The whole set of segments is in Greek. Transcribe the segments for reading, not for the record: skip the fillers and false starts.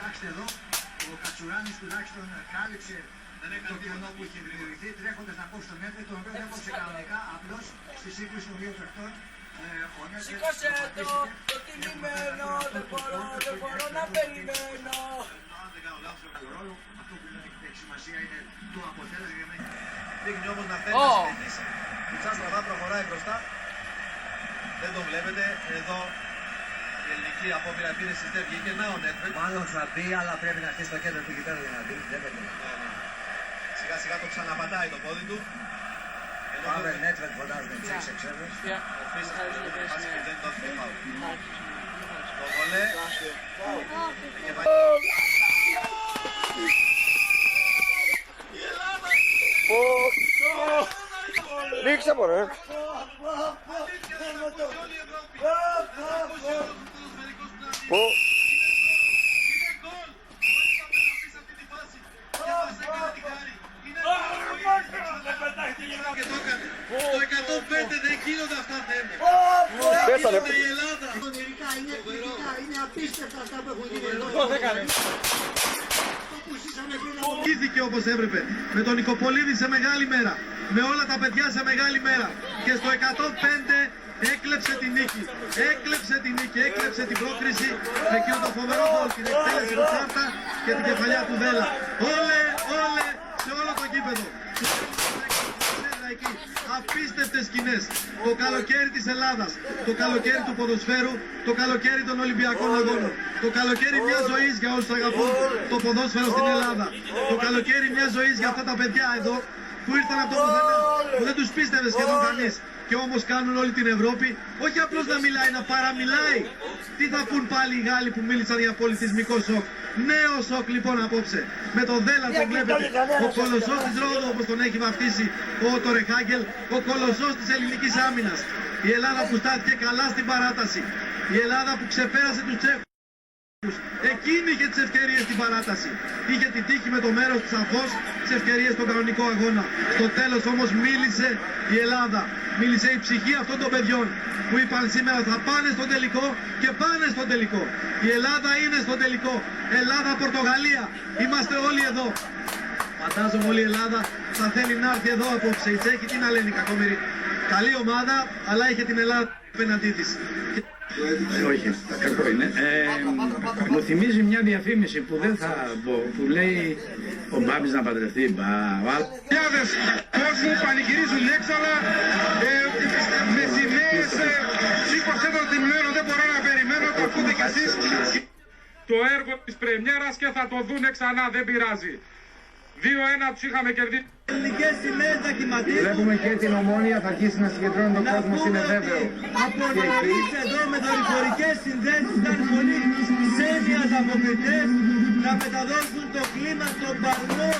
Κοιτάξτε εδώ, ο Κατσουράνης τουλάχιστον κάλυψε το κενό που είχε δημιουργηθεί τρέχοντας να κόψει τον Νέτρετ, τον οποίο δεν κόψε κανονικά, απλώς στη σύγκριση των δύο παιχτών. Σήκωσε το τιμημένο, δεν μπορώ να περιμένω. Αν δεν κάνω λάθος το ρόλο, αυτό που έχει σημασία είναι το αποτέλεσμα για μένα. Δείχνει όμως να θέλει να συνεχίσει. Ο Τσάστραβα προχωράει μπροστά. Δεν το βλέπετε. Εδώ η ελληνική απόπειρα επίθεσης δεν βγήκε. Να ο Νέτβετ. Μάλλον θα μπει, αλλά πρέπει να αρχίσει το κέντρο του γηπέδου για να μπει. Δεν będzie. Σιγά σιγά το ξαναπατάει το πόδι του. Πάβελ Νέτβετ φωνάζουν τις εξέδρες. Ο Φίσας δεν δόθηκε φάουλ. Το βολέ. Ρίξε μωρέ. Και το έκανε. Το 105 δεν γίνονται αυτά θέματα. Πέσανε. Η Ελλάδα. Είναι απίστευτα αυτά που έχουν γίνει εδώ. Πώς έκανε. Κήθηκε όπως έπρεπε. Με τον Νικοπολίδη σε μεγάλη μέρα. Με όλα τα παιδιά σε μεγάλη μέρα. Και στο 105 έκλεψε την νίκη. Έκλεψε την νίκη. Έκλεψε την πρόκριση. Με εκείνο το φοβερό γκολ. Την εκτέλεση του Τσάρτα και την κεφαλιά του Δέλα. Όλε σε όλο το γήπεδο. Απίστευτες σκηνές. Το καλοκαίρι της Ελλάδας, το καλοκαίρι του ποδοσφαίρου, το καλοκαίρι των Ολυμπιακών Αγώνων, το καλοκαίρι μιας ζωής για όσους αγαπούν το ποδόσφαιρο στην Ελλάδα, το καλοκαίρι μιας ζωής για αυτά τα παιδιά εδώ που ήρθαν από το πουθενά, που δεν τους πίστευε σχεδόν κανείς και όμως κάνουν όλη την Ευρώπη, όχι απλώς να μιλάει, να παραμιλάει. Τι θα πούν πάλι οι Γάλλοι που μίλησαν για πολιτισμικό σοκ. Νέο σοκ λοιπόν απόψε. Με τον Δέλα τον βλέπετε. Ο κολοσσός της Ρόδου όπως τον έχει βαφτίσει ο Τορεχάγκελ. Ο κολοσσός της ελληνικής άμυνας. Η Ελλάδα που στάθηκε καλά στην παράταση. Η Ελλάδα που ξεπέρασε τους Τσέχους. Εκείνη είχε τις ευκαιρίες στην παράταση. Είχε την τύχη με το μέρος της σαφώς τις ευκαιρίες στον κανονικό αγώνα. Στο τέλος όμως μίλησε η Ελλάδα. Μίλησε η ψυχή αυτών των παιδιών που είπαν σήμερα θα πάνε στον τελικό και πάνε στον τελικό. Η Ελλάδα είναι στον τελικό. Ελλάδα-Πορτογαλία. Είμαστε όλοι εδώ. Φαντάζομαι όλη η Ελλάδα θα θέλει να έρθει εδώ απόψε. Οι Τσέχοι τι να λένε οι κακομοιροί. Καλή ομάδα, αλλά είχε την Ελλάδα απέναντί της. Όχι, κακό είναι. Μου θυμίζει μια διαφήμιση που δεν θα πω, που λέει ο Μπάμπης να παντρευτεί. Χιλιάδες κόσμου πανηγυρίζουν έξαλα με σημαίες. Σήκωσε το τιμημένο, δεν μπορώ να περιμένω, το ακούτε κι εσείς. Το έργο της πρεμιέρας και θα το δούνε ξανά, δεν πειράζει. 2-1 τους είχαμε κερδίσει. Ελληνικές σημαίες να κυματίζουν. Βλέπουμε και την Ομόνια θα αρχίσει να συγκεντρώνει τον κόσμο, είναι βέβαιο. Από νωρίς εδώ με δορυφορικές συνδέσεις ήταν πολύ ξένοι ανταποκριτές να μεταδώσουν το κλίμα στον παλμό.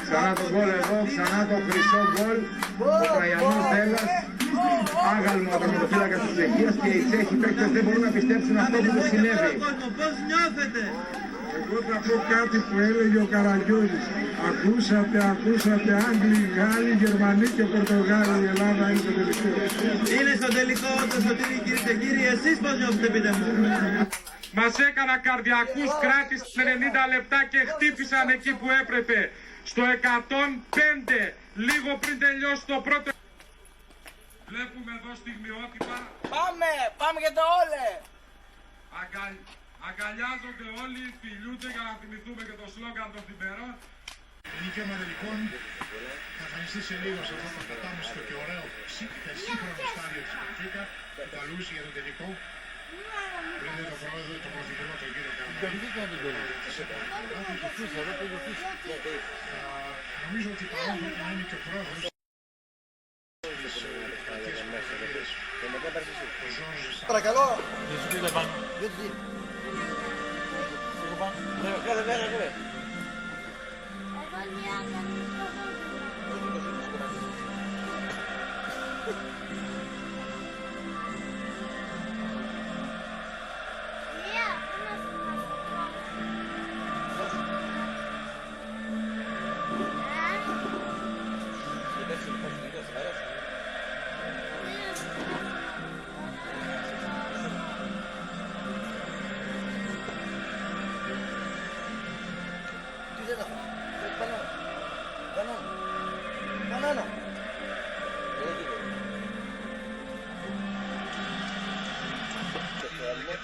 Ξανά το γκολ εδώ, ξανά το χρυσό γκολ. Ο Τραγιανός Δέλλας, άγαλμο ατομικοφύλακας της Τσεχίας και οι Τσέχοι παίκτες δεν μπορούν να πιστέψουν αυτό που τους συνέβη. Πώς νιώθετε? Εγώ θα πω κάτι που έλεγε ο Καραγιώδης. Ακούσατε Άγγλοι, Γάλλοι, Γερμανοί και Πορτογάλοι. Η Ελλάδα είναι στο τελικό. Είναι στο τελικό το Σωτήρι κυρίες και κύριοι. Εσείς πώς νιώθετε πείτε μου? Μας έκανα καρδιακούς, κράτησαν 90 λεπτά και χτύπησαν εκεί που έπρεπε. Στο 105, λίγο πριν τελειώσει το πρώτο. Βλέπουμε εδώ στιγμιότυπα. Πάμε για το όλε. Αγκαλιάζονται όλοι, φιλιούνται για να θυμηθούμε και το σλόγγαν των θημερών. Η νίκη ομαδελικών θα εμφανιστεί σε λίγο σε αυτό το κατάμεστο και ωραίο σύγχρονο στάδιο της Μπενφίκα, του Παλούση για το τελικό. Πριν δει τον πρόεδρο, τον πρωθυπουργό, τον κύριο Καραμανλή. Νομίζω ότι παρόν πρέπει να είναι και ο πρόεδρος της Κρατίας Περιφερείας, ο Ζόρζ. Παρακαλώ.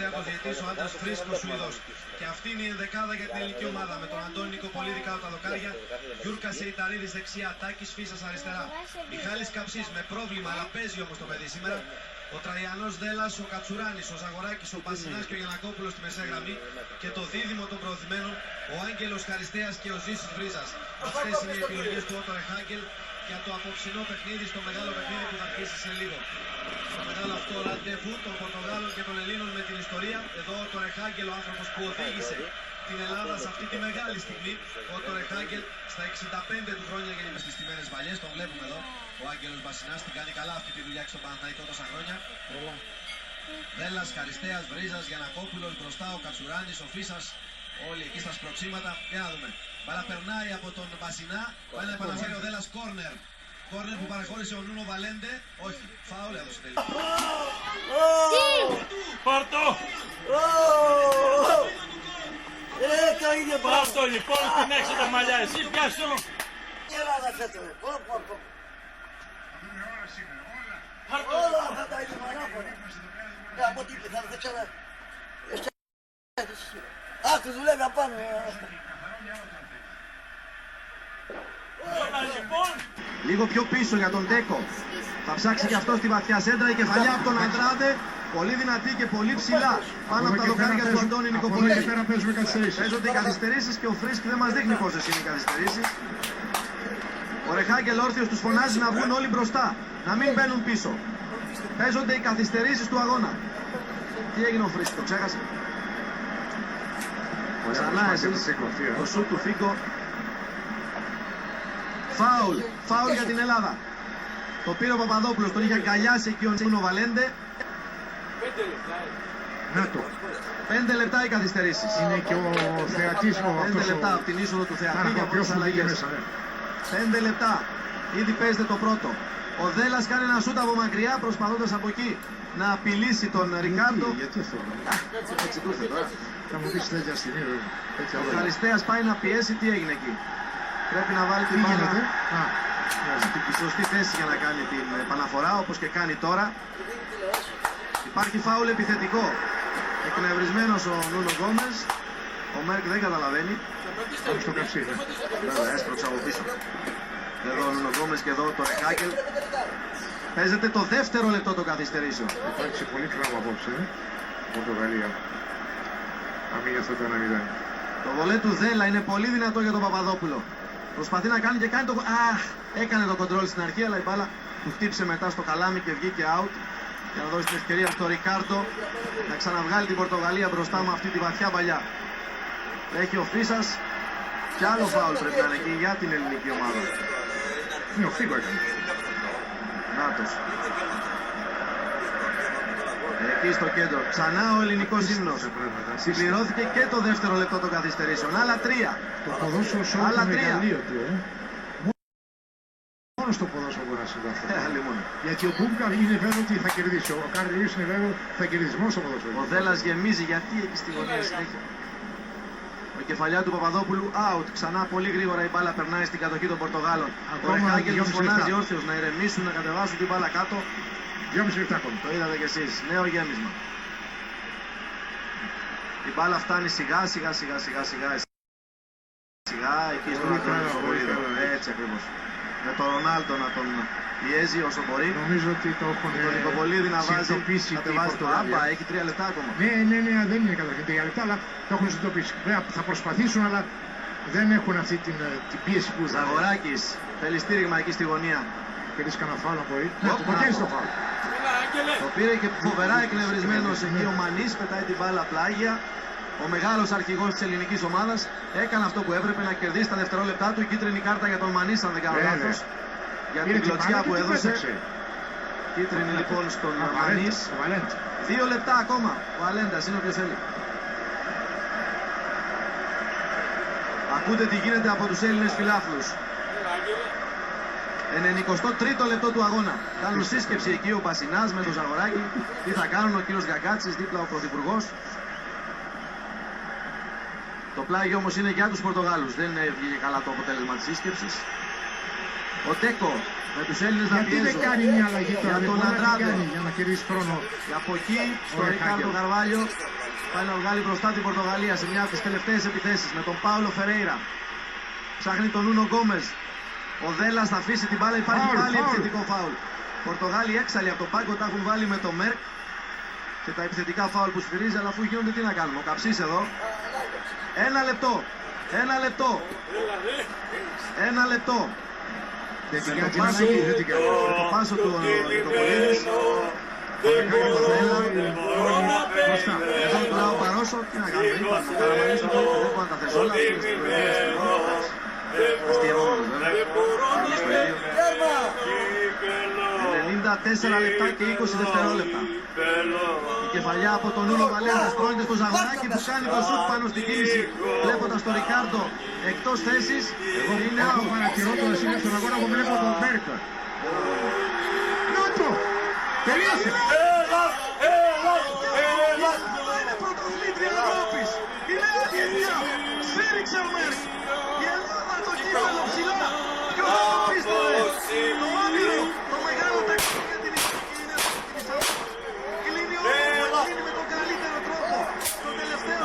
τελευταία του διετής ο Άντρας Φρίσκος Σουηδός. Και αυτή είναι η ενδεκάδα για την ελληνική ομάδα με τον Αντώνη Νικοπολίδη κάτω τα δοκάρια, Γιούρκα Σεϊταρίδης δεξιά, Τάκης Φίσας αριστερά. Μιχάλης Καψής με πρόβλημα, αλλά παίζει όμως το παιδί σήμερα. Ο Τραϊανός Δέλλας, ο Κατσουράνης, ο Ζαγοράκης, ο Πασινάς και ο Γιαννακόπουλος στη μεσαία γραμμή. Και το δίδυμο των προωθημένων, ο Άγγελος Χαριστέας και ο Ζήσης Βρίζας. Αυτές είναι οι επιλογές του Ότο Ρεχάγκελ για το απόψινό παιχνίδι, στο μεγάλο παιχνίδι που θα αρχίσει σε λίγο. Το μεγάλο αυτό ραντεβού των Πορτογάλων και των Ελλήνων με την ιστορία. Εδώ ο Ότο Ρεχάγκελ, ο άνθρωπος που οδήγησε την Ελλάδα σε αυτή τη μεγάλη στιγμή. Ο Ότο Ρεχάγκελ στα 65 του χρόνια για τις στιμένες βαλιές. Τον βλέπουμε εδώ. Ο Άγγελος Μπασινάς την κάνει καλά αυτή τη δουλειά και στον Παναθηναϊκό τόσα χρόνια. Δέλλας, Χαριστέας, Βρίζας, Γιαννακόπουλος μπροστά, ο Κατσουράνης, ο Φίσας. Όλοι εκεί στα σπροξήματα. Για να δούμε. Μπαλά περνάει από τον Μπασινά. Πάει να επαναφέρει ο Δέλλας κόρνερ. Κόρνερ που παραχώρησε ο Νούνο Βαλέντε. Όχι, φάουλ έδωσε τελικά. Πάρτο! Το ίδιο πράγμα. Πάρτο λοιπόν, την έξω τα μαλλιά, εσύ πιάσου! Η Ελλάδα φέτος. Είναι όλα σήμερα, όλα. Όλα αυτά τα γεμανάφωνα. Από τι πεθάνε, δεν ξέρω. Άκου δουλεύει απάνω. Όλα λοιπόν! Λίγο πιο πίσω για τον Τέκο. Θα ψάξει και αυτό στη βαθιά σέντρα. Η κεφαλιά από τον Αντράδε. Πολύ δυνατή και πολύ ψηλά. Πάνω από τα δοκάρια του Αντώνη Από εκεί Νικοπολίδη. πέρα παίζουμε καθυστερήσεις. Παίζονται οι καθυστερήσεις και ο Φρίσκ δεν μας δείχνει πόσες είναι οι καθυστερήσεις. Ο Ρεχάγκελ όρθιος τους φωνάζει να βγουν όλοι μπροστά. Να μην μπαίνουν πίσω. Παίζονται οι καθυστερήσεις του αγώνα. Τι έγινε ο Φρίσκ, το ξέχασε. Ξανά εσείς, το σουτ του Φίκο. Φάουλ για την Ελλάδα. Το πήρε ο Παπαδόπουλος, τον είχε αγκαλιάσει εκεί ο Νούνο Βαλέντε. Να το. 5 λεπτά οι καθυστερήσεις. Είναι και ο θεατής μου 5 αυτός λεπτά ο... από την είσοδο του θεατή Άρα για ο οποίος πρώτες που βγήκε αλλαγές. μέσα, ναι. 5 λεπτά. Ήδη παίζεται το πρώτο. Ο Δέλλας κάνει ένα σούτ από μακριά προσπαθώντας από εκεί να απειλήσει τον Ρικάρντο. Γιατί αυτό. Έτσι του ήρθε τώρα. Θα μου πεις τέτοια στιγμή. τέτοια Ο ώρα. Χαριστέας πάει να πιέσει. Τι έγινε εκεί. Πρέπει να βάλει Τι την μπάλα γίνεται. Α, στην σωστή θέση για να κάνει την επαναφορά όπως και κάνει τώρα. Υπάρχει φάουλ επιθετικό. Εκνευρισμένος ο Νούνο Γκόμες. Ο Μέρκ δεν καταλαβαίνει. πάμε στο καψί. Βέβαια, έσπρωξε από πίσω. Εδώ ο Νούνο Γκόμες και εδώ το Ρεχάγκελ. Παίζεται το δεύτερο λεπτό των καθυστερήσεων. Υπάρχει πολύ κλάμα απόψε. Πορτογαλία. Να μην για αυτό το 1-0. Το βολέ του Δέλα είναι πολύ δυνατό για τον Παπαδόπουλο. Προσπαθεί να κάνει και κάνει το... έκανε το κοντρόλ στην αρχή, αλλά η μπάλα του χτύπησε μετά στο καλάμι και βγήκε out. Για να δώσει την ευκαιρία στο Ρικάρντο να ξαναβγάλει την Πορτογαλία μπροστά με αυτή τη βαθιά παλιά. Έχει ο Φίσας και άλλο φάουλ πρέπει να είναι εκεί για την ελληνική ομάδα. Ναι, ο Φίγκο έκανε. Νάτος. Εκεί στο κέντρο. Ξανά ο ελληνικός ύμνος. Συμπληρώθηκε και το δεύτερο λεπτό των καθυστερήσεων. Άλλα 3. Το ποδόσφαιρο σε όλο Άλλα το 3. μεγαλείο του, Μόνο στο ποδόσφαιρο μπορεί να συμβεί αυτό. Λίμωνο. Γιατί ο Μπούμπκα είναι βέβαιο ότι θα κερδίσει. Ο Κάρλ Λιούις είναι βέβαιο ότι θα κερδίσει μόνο στο ποδόσφαιρο. Ο Δέλλας γεμίζει γιατί εκεί στη γωνία συνέχεια. Η κεφαλιά του Παπαδόπουλου out. Ξανά πολύ γρήγορα η μπάλα περνάει στην κατοχή των Πορτογάλων. Ο Ακόμα Ρεχάγκελ τους 2,5 φωνάζει λεπτά. όρθιος να ηρεμήσουν, να κατεβάσουν την μπάλα κάτω. 2,5 λεπτά ακόμη. Το είδατε κι εσείς. Νέο γέμισμα. Η μπάλα φτάνει σιγά σιγά σιγά σιγά σιγά. Σιγά εκεί στον Πολύ Αντώνη καλά, πολύ Νικοπολίδη. καλά. Έτσι ακριβώς. Με τον Ρονάλντο να τον πιέζει όσο μπορεί. Νομίζω ότι το έχουν Τον Νικοπολίδη να βάζει, συνειδητοποιήσει να η βάζει το Πορτογαλία. άμπα. Έχει 3 λεπτά ακόμα. Ναι, δεν είναι καταρχήν 3 λεπτά, αλλά το έχουν συνειδητοποιήσει. Βέβαια θα προσπαθήσουν, αλλά δεν έχουν αυτή την πίεση που θα Ζαγοράκης θέλει στήριγμα εκεί στη γωνία. κερδίσει κανένα φάουλ μπορεί. Ναι, Όπα. το ποτέ στο φάουλ. Το πήρε και φοβερά εκνευρισμένος εκεί ο Μανής, πετάει την μπάλα πλάγια. Ο μεγάλος αρχηγός της ελληνικής ομάδας έκανε αυτό που έπρεπε να κερδίσει τα δευτερόλεπτά του. Η κίτρινη κάρτα για τον Μανής, αν δεν κάνω Βέβαια. λάθος. Για Πήρε την την κλωτσιά μπάλα που και την έδωσε. πέταξε. Κίτρινη λοιπόν στον Ο Μανής. Βαλέντε. 2 λεπτά ακόμα. Ο Αλέντας είναι όποιος θέλει. Ακούτε τι γίνεται από τους Έλληνες φιλάθλους. 93ο λεπτό του αγώνα. Κάνουν σύσκεψη εκεί ο Πασινάς με τον Ζαγοράκη. Τι θα κάνουν ο κύριος Γκαγκάτσης, δίπλα ο Πρωθυπουργός. Το πλάγι όμως είναι για τους Πορτογάλους. Δεν βγήκε καλά το αποτέλεσμα της σύσκεψης. Ο Τέκο με τους Έλληνες να Γιατί δεν πιέζουν. κάνει μια αλλαγή τώρα, Για δεν τον μπορεί να την Αντράδε. κάνει για να κερδίσει χρόνο. Και από εκεί στο Ο Ρικάρντο Ρεχάγκελ. Καρβάλιο Πάει να βγάλει μπροστά την Πορτογαλία σε μια από τις τελευταίες επιθέσεις με τον Πάουλο Φερέιρα. Ψάχνει τον Νούνο Γκόμες. Ο Δέλλας θα αφήσει την μπάλα, υπάρχει πάλι επιθετικό φάουλ. Πορτογάλοι έξαλλοι από το πάγκο τα έχουν βάλει με το Μέρκ. Και τα επιθετικά φάουλ που σφυρίζει, αλλά αφού γίνονται τι να κάνουμε. Ο Καψής εδώ. Ένα λεπτό. Ένα λεπτό. Ένα λεπτό. Με το πάσο του Νικοπολίδης. Εδώ τώρα ο Παρόσο, τι να κάνουμε, είπαμε, ο Καραμανής του Πόλου δεν μπορεί να τα θες όλα, αστειευόμενος βέβαια, 94 λεπτά και 20 δευτερόλεπτα. Η κεφαλιά από τον Νούνο Βαλέντα στρώνεται στο Ζαγοράκι που κάνει το σουτ πάνω στην κίνηση, βλέποντας τον Ρικάρντο εκτός θέσης. Εγώ είναι άλλο παρατηρώτος είναι στον αγώνα που βλέπω τον Μέρκ. Νότο! Τελείωσε! Είναι πρωτοθλήτρια Ευρώπης! Είναι αλήθεια! Σφύριξε ο Μέρκ! Η Ελλάδα το κύπελλο ψηλά! Ποιος θα το πίστευε! Το όνειρο! Το μεγάλο παιχνίδι για την Ισαπή! Κλείνει ο Μέρκ! Κλείνει με τον καλύτερο τρόπο! Το τελευταίο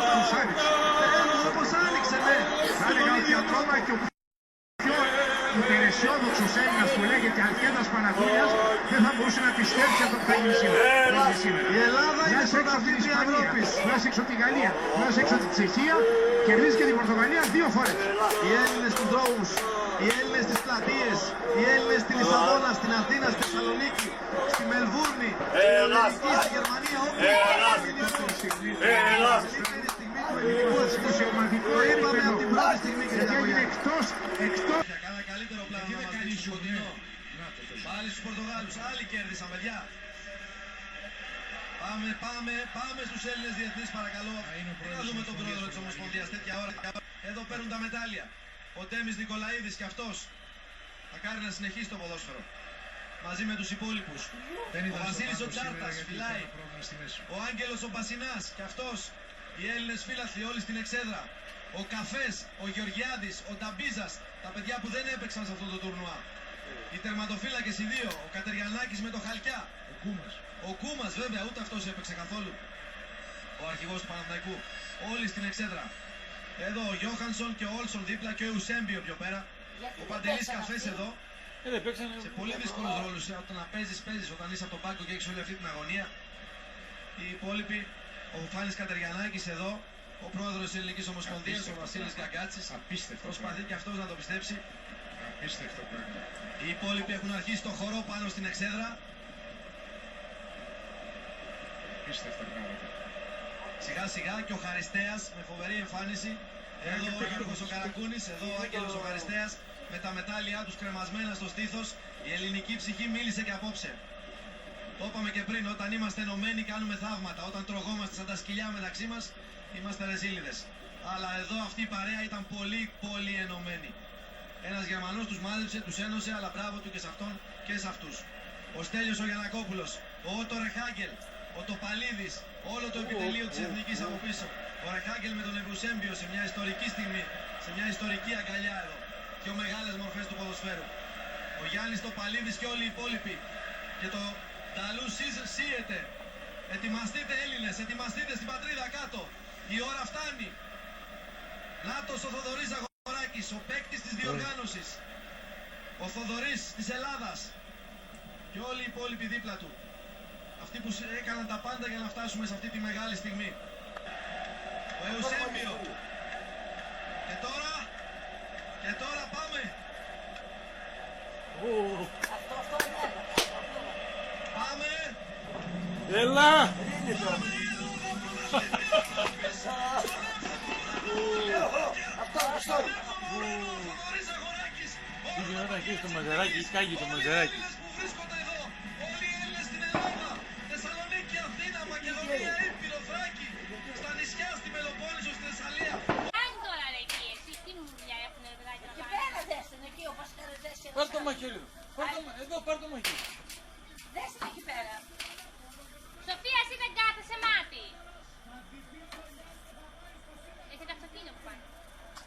όπως άνοιξε, ναι! Θα έλεγα ότι ακόμα και ο πιο υπεραισιόδοξος Έλληνας που λέγεται Αλκέντας Παναγούλιας δεν θα μπορούσε να πιστέψει αυτό που θα γίνει σήμερα. Η Ελλάδα είναι πρωταθλήτρια Ευρώπης! Βγάζει έξω τη Γαλλία, βγάζει έξω τη Τσεχία, κερδίζει και την Πορτογαλία 2 φορές. Οι Έλληνες στους δρόμους, οι Έλληνες στις πλατείες, οι Έλληνες στη Λισαβόνα, στην Αθήνα, στη Θεσσαλονίκη, στη Μελβούρνη, στην Αμερική, στη Γερμανία, όπου είναι η στιγμή του ελληνικού εθνικού. Το είπαμε από την πρώτη στιγμή, κύριε Τακογιάννη. Εκτός. Κάνα καλύτερο πλάνο να μας δείξει σκοτεινό. Πάλι στους Πορτογάλους, άλλοι κέρδισαν, παιδιά. Πάμε στους Έλληνες διεθνείς παρακαλώ. Να δούμε τον πρόεδρο της Ομοσπονδίας τέτοια ώρα. Εδώ παίρνουν τα μετάλλια. Ο Ντέμις Νικολαίδης και αυτός. Μακάρι να συνεχίσει το ποδόσφαιρο. Μαζί με τους υπόλοιπους. Ο Βασίλης ο Τσάρτας φυλάει. Ο Άγγελος ο Μπασινάς και αυτός. Οι Έλληνες φίλαθλοι όλοι στην εξέδρα. Ο Καφές, ο Γεωργιάδης, ο Νταμπίζας. Τα παιδιά που δεν έπαιξαν σε αυτό το τουρνουά. Οι τερματοφύλακες οι δύο. Ο Κατεριανάκης με το Χαλκιά. Ο Κούμας βέβαια, ούτε αυτός έπαιξε καθόλου. Ο αρχηγός του Παναθηναϊκού. Όλοι στην εξέδρα. Εδώ ο Γιώχανσον και ο Όλσον δίπλα και ο Ιουσέμπιο πιο πέρα. Ο Παντελής Καφές εδώ. Σε πολύ δύσκολους ρόλους. Όταν παίζεις, όταν είσαι από τον πάγκο και έχεις όλη αυτή την αγωνία. Οι υπόλοιποι, ο Φάνης Κατεριανάκης εδώ. Ο πρόεδρος της Ελληνικής Ομοσπονδίας, ο Βασίλης Γκαγκάτσης. Προσπαθεί και αυτός να το πιστέψει. Απίστευτο πράγμα. Οι υπόλοιποι έχουν αρχίσει το χορό πάνω στην εξέδρα. Απίστευτο πράγμα. Σιγά σιγά και ο Χαριστέας με φοβερή εμφάνιση. Εδώ ο Γιώργος ο Καρακούνης, εδώ ο Άγγελος ο Χαριστέας με τα μετάλλια τους κρεμασμένα στο στήθος. Η ελληνική ψυχή μίλησε και απόψε. Το είπαμε και πριν, όταν είμαστε ενωμένοι κάνουμε θαύματα. Όταν τρογόμαστε σαν τα σκυλιά μεταξύ μας, είμαστε ρεζίλιδες. Αλλά εδώ αυτή η παρέα ήταν πολύ ενωμένη. Ένας Γερμανός τους μάζεψε, τους ένωσε, αλλά μπράβο του και σε αυτόν και σε αυτούς. Ο Στέλιος ο Γιαννακόπουλος, ο Ότο Ρεχάγκελ, ο Τοπαλίδης, όλο το επιτελείο της Εθνικής από πίσω. Ο Ρεχάγκελ με τον Ευρουσέμπιο σε μια ιστορική στιγμή, σε μια ιστορική αγκαλιά εδώ. Πιο μεγάλες μορφές του ποδοσφαίρου. Ο Γιάννης Τοπαλίδης και όλοι οι υπόλοιποι. Και το Νταλού σύεται. Ετοιμαστείτε Έλληνες, ετοιμαστείτε στην πατρίδα κάτω. Η ώρα φτάνει. Νάτος ο Θοδωρής Ζαγοράκης, ο παίκτης της διοργάνωσης. Ο Θοδωρής της Ελλάδας. Και όλοι οι υπόλοιποι δίπλα του. Αυτοί που έκαναν τα πάντα για να φτάσουμε σε αυτή τη μεγάλη στιγμή. Ο Εουσέμπιο. Και τώρα πάμε. Πάμε. Έλα. Τι γινόταν εκεί στο Μαζεράκι, σκάγει το Μαζεράκι. Θεσσαλονίκη, Αθήνα, Μακεδονία, Ήπειρο, Θράκη, στα νησιά, στη Πελοπόννησο, στη Θεσσαλία. Κάνει τώρα ρε εκεί, εσύ τι μου δουλειά έχουνε ρε παιδάκι να κάνουν. Και πέρα δέστην εκεί όπως δέστην. Πάρ' το μαχαίρι εδώ. Εδώ πάρ' το μαχαίρι. Δέστην εκεί πέρα. Σοφία, εσύ δεν κάθεσαι μάτι. Έχετε αυτοκίνητο που πάνε.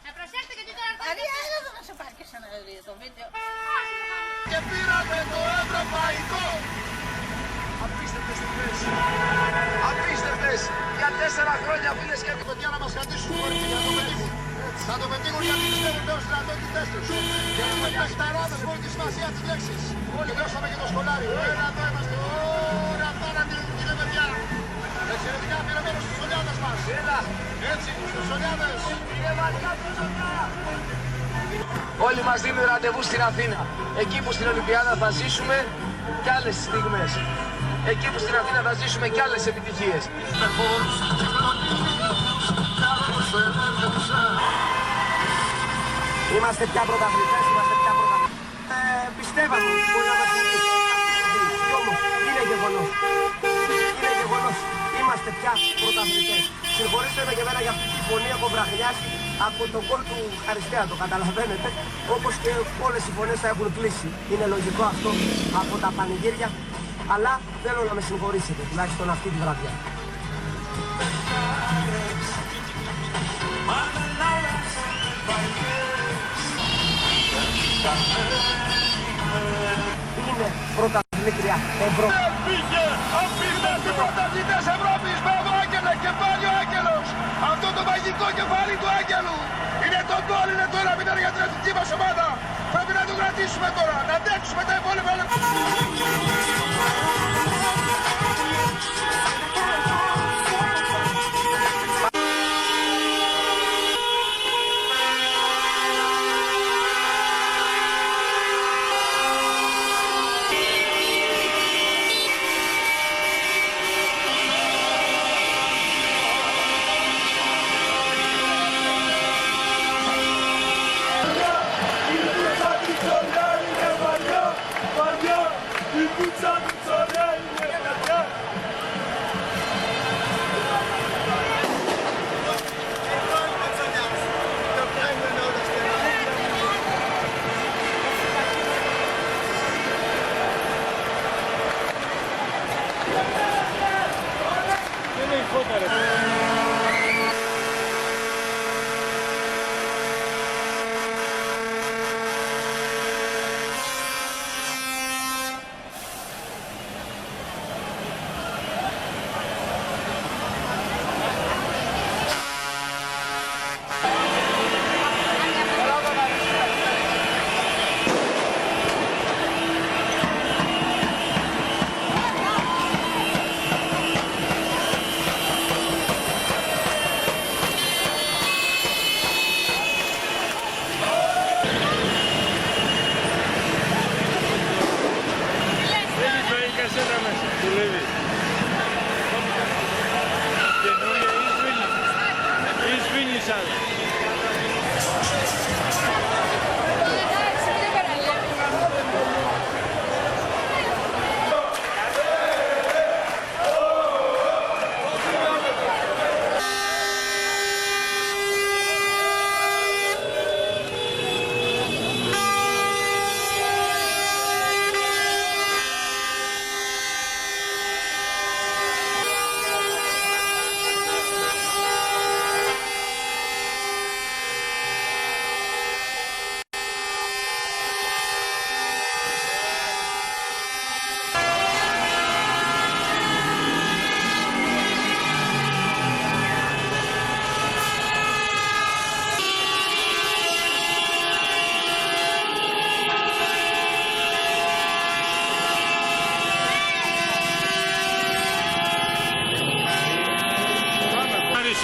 Να προσέξετε γιατί τώρα θα... Αρία, έλα εδώ να σε πάρει και σε ένα το βίντεο. Όχι, Και πήραμε το τόσα χρόνια φίλες και παιδιά να μας κρατήσουν χωρίς για να το πετύχουν. Θα το πετύχουν γιατί πιστεύουν πλέον στις δυνατότητές τους. Και έχουμε παιχταράδες με όλη τη σημασία της λέξης. Όλοι δώσαμε και το σκολάρι. Ένα εδώ είμαστε. Ωραία, τώρα την παιδιά. Εξαιρετικά αφιερωμένος στους Ολιάδες μας. Έλα. Έτσι, στους Ολιάδες. Είναι βαθιά προσωπικά. Όλοι μας δίνουν ραντεβού στην Αθήνα. Εκεί που στην Ολυμπιάδα θα ζήσουμε κι άλλες στιγμές. Εκεί που στην Αθήνα θα ζήσουμε κι άλλες επιτυχίες. Είμαστε πια πρωταθλητές, είμαστε πια πρωταθλητές. Πιστεύαμε ότι μπορεί να μας βγει. Κι όμως, είναι γεγονός. Είναι γεγονός. Είμαστε πια πρωταθλητές. Συγχωρήστε με και εμένα για αυτή τη φωνή, έχω βραχνιάσει από τον κόλ του Χαριστέα, το καταλαβαίνετε. Όπως και όλες οι φωνές θα έχουν κλείσει. Είναι λογικό αυτό από τα πανηγύρια. Αλλά θέλω να με συγχωρήσετε, τουλάχιστον αυτή τη βραδιά. Είναι πρωταθλήτρια Ευρώπη. Πήγε! Είμαστε πρωταθλητές Ευρώπης! Μπράβο Άγγελε! Κεφάλι ο Άγγελος! Αυτό το μαγικό κεφάλι του Άγγελου! Είναι το γκολ, είναι το 1-0 για την εθνική μας ομάδα! Πρέπει να το κρατήσουμε τώρα! Να αντέξουμε τα υπόλοιπα λεπτά!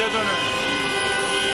Έντονα.